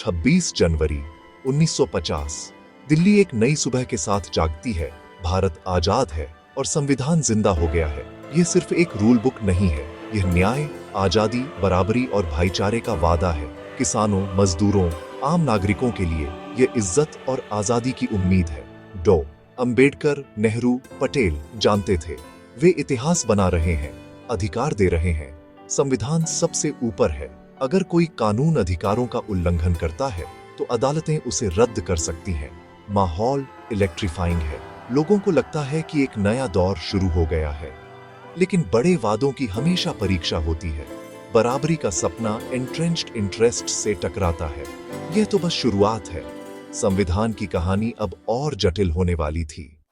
26 जनवरी 1950। दिल्ली एक नई सुबह के साथ जागती है। भारत आजाद है और संविधान जिंदा हो गया है। यह सिर्फ एक रूल बुक नहीं है, यह न्याय, आजादी, बराबरी और भाईचारे का वादा है। किसानों, मजदूरों, आम नागरिकों के लिए यह इज्जत और आजादी की उम्मीद है। डॉ. अंबेडकर, नेहरू, पटेल जानते थे, वे इतिहास बना रहे हैं, अधिकार दे रहे हैं। संविधान सबसे ऊपर है। अगर कोई कानून अधिकारों का उल्लंघन करता है तो अदालतें उसे रद्द कर सकती हैं। माहौल इलेक्ट्रीफाइंग है। लोगों को लगता है कि एक नया दौर शुरू हो गया है। लेकिन बड़े वादों की हमेशा परीक्षा होती है। बराबरी का सपना एंट्रेंच्ड इंटरेस्ट से टकराता है। यह तो बस शुरुआत है। संविधान की कहानी अब और जटिल होने वाली थी।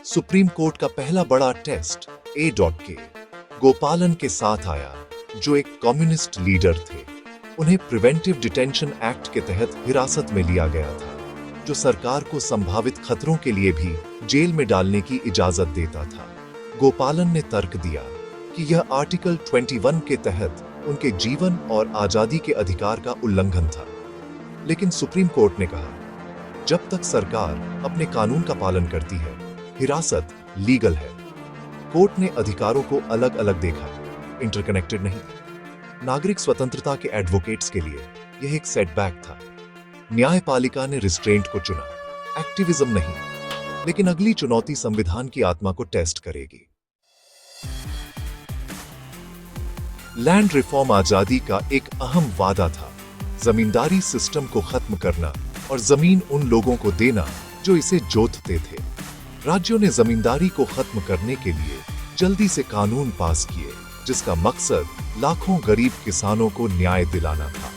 सुप्रीम कोर्ट का पहला बड़ा टेस्ट A.K. गोपालन के साथ आया, जो एक कम्युनिस्ट लीडर थे। उन्हें प्रिवेंटिव डिटेंशन एक्ट के तहत हिरासत में लिया गया था, जो सरकार को संभावित खतरों के लिए भी जेल में डालने की इजाजत देता था। गोपालन ने तर्क दिया कि यह आर्टिकल 21 के तहत उनके जीवन और आजादी के अधिकार का उल्लंघन था। लेकिन सुप्रीम कोर्ट ने कहा, जब तक सरकार अपने कानून का पालन करती है, हिरासत लीगल है। कोर्ट ने अधिकारों को अलग अलग देखा, इंटरकनेक्टेड नहीं। नागरिक स्वतंत्रता के एडवोकेट्स के लिए यह एक सेटबैक था। न्यायपालिका ने रिस्ट्रेंट को चुना, एक्टिविज्म नहीं। लेकिन अगली चुनौती संविधान की आत्मा को टेस्ट करेगी। लैंड रिफॉर्म आजादी का एक अहम वादा था। जमींदारी सिस्टम को खत्म करना और जमीन उन लोगों को देना जो इसे जोतते थे। राज्यों ने जमींदारी को खत्म करने के लिए जल्दी से कानून पास किए, जिसका मकसद लाखों गरीब किसानों को न्याय दिलाना था।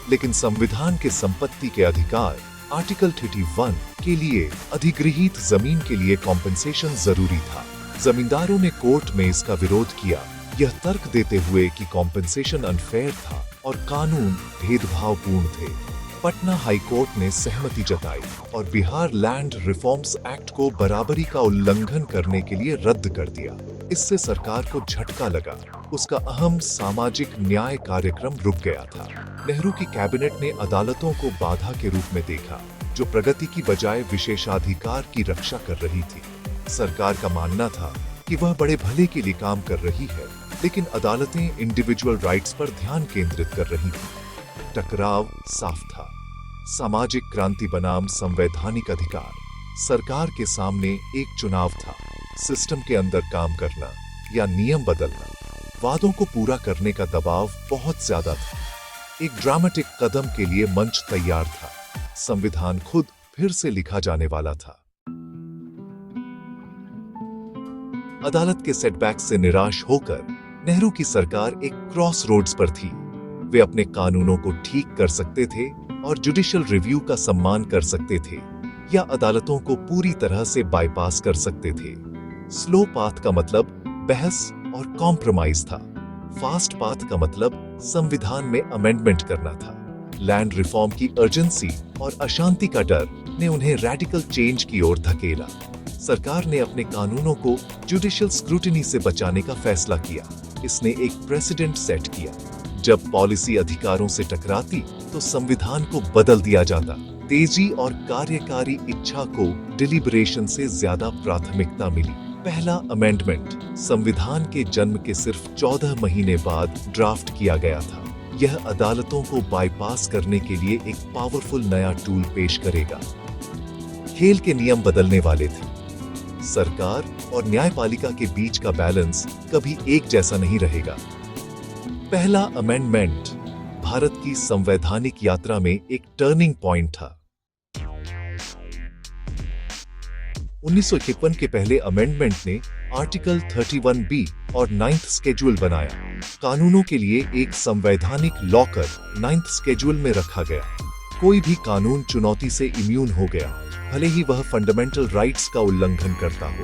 लेकिन संविधान के संपत्ति के अधिकार आर्टिकल 31 के लिए अधिगृहीत जमीन के लिए कॉम्पेंसेशन जरूरी था। जमींदारों ने कोर्ट में इसका विरोध किया, यह तर्क देते हुए कि कॉम्पेंसेशन अनफेयर था और कानून भेदभावपूर्ण थे। पटना हाई कोर्ट ने सहमति जताई और बिहार लैंड रिफॉर्म्स एक्ट को बराबरी का उल्लंघन करने के लिए रद्द कर दिया। इससे सरकार को झटका लगा। उसका अहम सामाजिक न्याय कार्यक्रम रुक गया था। नेहरू की कैबिनेट ने अदालतों को बाधा के रूप में देखा, जो प्रगति की बजाय विशेषाधिकार की रक्षा कर रही थी। सरकार का मानना था कि वह बड़े भले के लिए काम कर रही है, लेकिन अदालतें इंडिविजुअल राइट्स पर ध्यान केंद्रित कर रही थी। टकराव साफ था। सामाजिक क्रांति बनाम संवैधानिक अधिकार। सरकार के सामने एक चुनाव था, सिस्टम के अंदर काम करना या नियम बदलना। वादों को पूरा करने का दबाव बहुत ज्यादा था। एक ड्रामेटिक कदम के लिए मंच तैयार था। संविधान खुद फिर से लिखा जाने वाला था। अदालत के सेटबैक से निराश होकर नेहरू की सरकार एक क्रॉस रोड्स पर थी। वे अपने कानूनों को ठीक कर सकते थे और जुडिशियल रिव्यू का सम्मान कर सकते थे, या अदालतों को पूरी तरह से बाईपास कर सकते थे। स्लो पाथ का मतलब बहस और कॉम्प्रोमाइज था। फास्ट पाथ का मतलब संविधान में अमेंडमेंट करना था। लैंड रिफॉर्म की अर्जेंसी और अशांति का डर ने उन्हें रेडिकल चेंज की ओर धकेला। सरकार ने अपने कानूनों को जुडिशियल स्क्रूटिनी से बचाने का फैसला किया। इसने एक प्रेसिडेंट सेट किया। जब पॉलिसी अधिकारों से टकराती तो संविधान को बदल दिया जाता। तेजी और कार्यकारी इच्छा को डिलिबरेशन से ज्यादा प्राथमिकता मिली। पहला अमेंडमेंट संविधान के जन्म के सिर्फ 14 महीने बाद ड्राफ्ट किया गया था। यह अदालतों को बाईपास करने के लिए एक पावरफुल नया टूल पेश करेगा। खेल के नियम बदलने वाले थे। सरकार और न्यायपालिका के बीच का बैलेंस कभी एक जैसा नहीं रहेगा। पहला अमेंडमेंट भारत की संवैधानिक यात्रा में एक टर्निंग पॉइंट था। 1951 के पहले अमेंडमेंट ने आर्टिकल 31B और 9th स्केड्यूल बनाया। कानूनों के लिए एक संवैधानिक लॉकर 9th स्केड्यूल में रखा गया। कोई भी कानून चुनौती से इम्यून हो गया, भले ही वह फंडामेंटल राइट्स का उल्लंघन करता हो।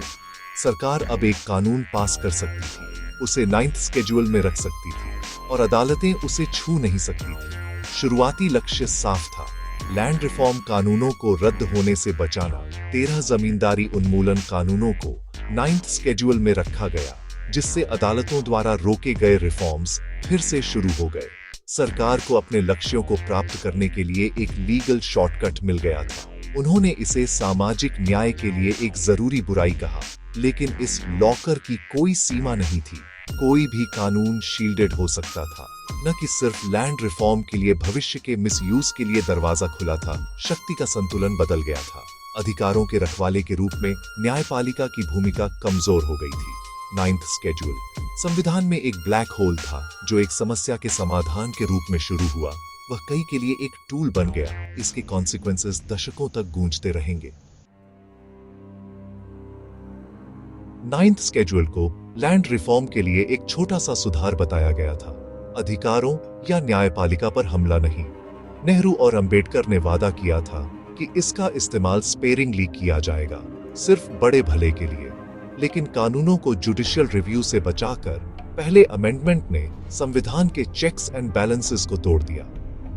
सरकार अब एक कानून पास कर सकती थी, उसे 9th स्केड्यूल में रख सकती थी और अदालतें उसे छू नहीं सकती थी। शुरुआती लक्ष्य साफ था, लैंड रिफॉर्म कानूनों को रद्द होने से बचाना। 13 जमींदारी उन्मूलन कानूनों को 9th स्केड्यूल में रखा गया, जिससे अदालतों द्वारा रोके गए रिफॉर्म्स फिर से शुरू हो गए। सरकार को अपने लक्ष्यों को प्राप्त करने के लिए एक लीगल शॉर्टकट मिल गया था। उन्होंने इसे सामाजिक न्याय के लिए एक जरूरी बुराई कहा, लेकिन इस लॉकर की कोई सीमा नहीं थी। कोई भी कानून शील्डेड हो सकता था। न कि सिर्फ लैंड रिफॉर्म के लिए भविष्य के मिसयूज के लिए दरवाजा खुला था, शक्ति का संतुलन बदल गया था। अधिकारों के रखवाले के रूप में न्यायपालिका की भूमिका कमजोर हो गई थी। 9th स्केड्यूल संविधान में एक ब्लैक होल था, जो एक समस्या के समाधान के रूप में शुरू हुआ, वह कई के लिए एक टूल बन गया। इसके कॉन्सिक्वेंसेस दशकों तक गूंजते रहेंगे। 9th स्केड्यूल को लैंड रिफॉर्म के लिए एक छोटा सा सुधार बताया गया था। अधिकारों या न्यायपालिका पर हमला नहीं। नेहरू और अंबेडकर ने वादा किया था कि इसका इस्तेमाल स्पेरिंगली किया जाएगा, सिर्फ बड़े भले के लिए। लेकिन कानूनों को जुडिशियल रिव्यू से बचाकर पहले अमेंडमेंट ने संविधान के चेक्स एंड बैलेंसेस को तोड़ दिया।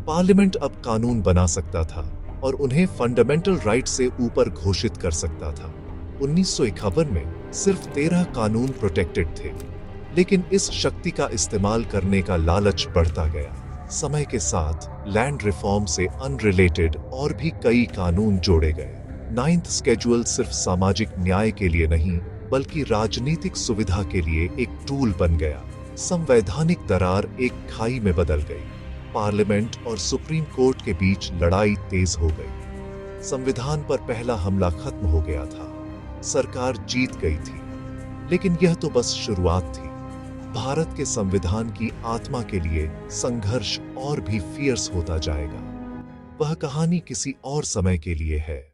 पार्लियामेंट अब कानून बना सकता था और उन्हें फंडामेंटल राइट से ऊपर घोषित कर सकता था। 1951 में सिर्फ 13 कानून प्रोटेक्टेड थे, लेकिन इस शक्ति का इस्तेमाल करने का लालच बढ़ता गया। समय के साथ लैंड रिफॉर्म से अनरिलेटेड और भी कई कानून जोड़े गए। 9th स्केड्यूल सिर्फ सामाजिक न्याय के लिए नहीं, बल्कि राजनीतिक सुविधा के लिए एक टूल बन गया। संवैधानिक दरार एक खाई में बदल गई। पार्लियामेंट और सुप्रीम कोर्ट के बीच लड़ाई तेज हो गई। संविधान पर पहला हमला खत्म हो गया था। सरकार जीत गई थी, लेकिन यह तो बस शुरुआत थी। भारत के संविधान की आत्मा के लिए संघर्ष और भी फियर्स होता जाएगा। वह कहानी किसी और समय के लिए है।